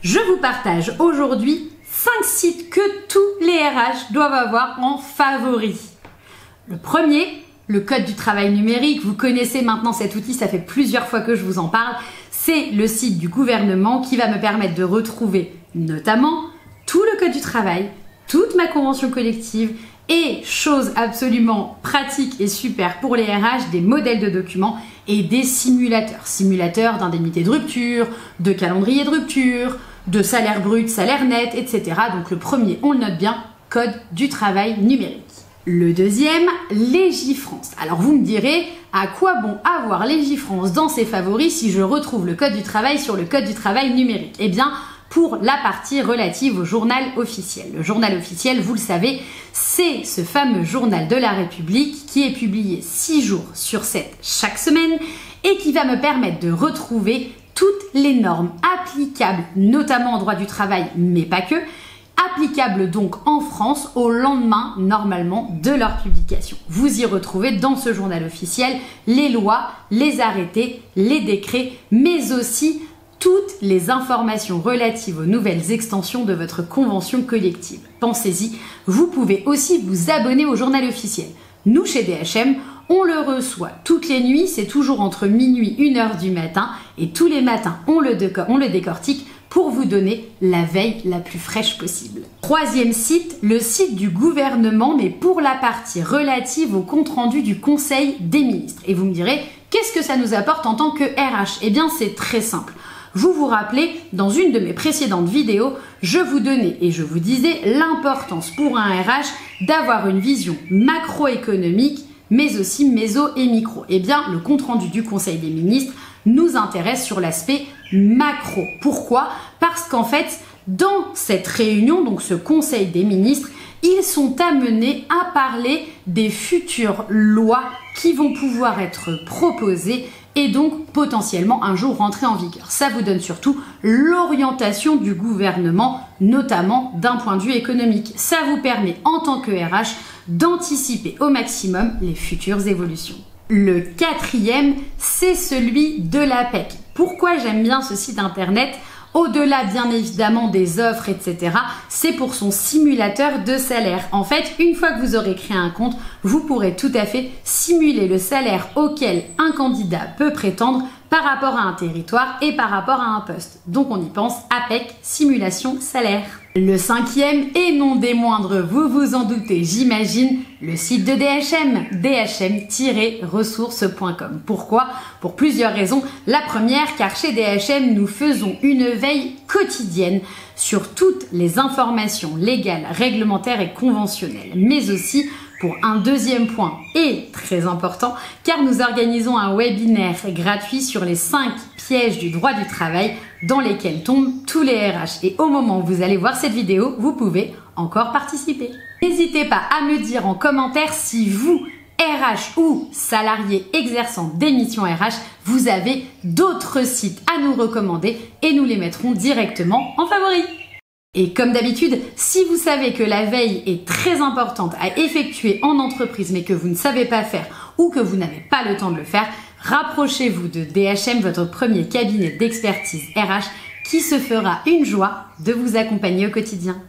Je vous partage aujourd'hui 5 sites que tous les RH doivent avoir en favori. Le premier, le code du travail numérique. Vous connaissez maintenant cet outil, ça fait plusieurs fois que je vous en parle. C'est le site du gouvernement qui va me permettre de retrouver notamment tout le code du travail, toute ma convention collective et, chose absolument pratique et super pour les RH, des modèles de documents et des simulateurs. Simulateurs d'indemnité de rupture, de calendrier de rupture, de salaire brut, salaire net, etc. Donc le premier, on le note bien, code du travail numérique. Le deuxième, Légifrance. Alors vous me direz, à quoi bon avoir Légifrance dans ses favoris si je retrouve le code du travail sur le code du travail numérique? Eh bien, pour la partie relative au journal officiel. Le journal officiel, vous le savez, c'est ce fameux journal de la République qui est publié 6 jours sur 7 chaque semaine et qui va me permettre de retrouver toutes les normes applicables, notamment en droit du travail, mais pas que, applicables donc en France au lendemain, normalement, de leur publication. Vous y retrouvez dans ce journal officiel les lois, les arrêtés, les décrets, mais aussi toutes les informations relatives aux nouvelles extensions de votre convention collective. Pensez-y, vous pouvez aussi vous abonner au journal officiel. Nous, chez DHM, on le reçoit toutes les nuits, c'est toujours entre minuit et 1h du matin, et tous les matins, on le décortique pour vous donner la veille la plus fraîche possible. Troisième site, le site du gouvernement, mais pour la partie relative au compte-rendu du Conseil des ministres. Et vous me direz, qu'est-ce que ça nous apporte en tant que RH? Eh bien, c'est très simple. Vous vous rappelez, dans une de mes précédentes vidéos, je vous donnais et je vous disais l'importance pour un RH d'avoir une vision macroéconomique, mais aussi méso et micro. Eh bien, le compte-rendu du Conseil des ministres nous intéresse sur l'aspect macro. Pourquoi? Parce qu'en fait, dans cette réunion, donc ce Conseil des ministres, ils sont amenés à parler des futures lois qui vont pouvoir être proposées et donc potentiellement un jour rentrer en vigueur. Ça vous donne surtout l'orientation du gouvernement, notamment d'un point de vue économique. Ça vous permet en tant que RH d'anticiper au maximum les futures évolutions. Le quatrième, c'est celui de l'APEC. Pourquoi j'aime bien ce site internet? Au-delà bien évidemment des offres, etc., c'est pour son simulateur de salaire. En fait, une fois que vous aurez créé un compte, vous pourrez tout à fait simuler le salaire auquel un candidat peut prétendre par rapport à un territoire et par rapport à un poste. Donc on y pense, APEC, simulation salaire. Le cinquième, et non des moindres, vous vous en doutez, j'imagine, le site de DHM, dhm-ressources.com. Pourquoi? Pour plusieurs raisons. La première, car chez DHM, nous faisons une veille quotidienne sur toutes les informations légales, réglementaires et conventionnelles, mais aussi pour un deuxième point et très important, car nous organisons un webinaire gratuit sur les 5 pièges du droit du travail dans lesquels tombent tous les RH. Et au moment où vous allez voir cette vidéo, vous pouvez encore participer. N'hésitez pas à me dire en commentaire si vous, RH ou salarié exerçant des missions RH, vous avez d'autres sites à nous recommander et nous les mettrons directement en favoris. Et comme d'habitude, si vous savez que la veille est très importante à effectuer en entreprise mais que vous ne savez pas faire ou que vous n'avez pas le temps de le faire, rapprochez-vous de DHM, votre premier cabinet d'expertise RH qui se fera une joie de vous accompagner au quotidien.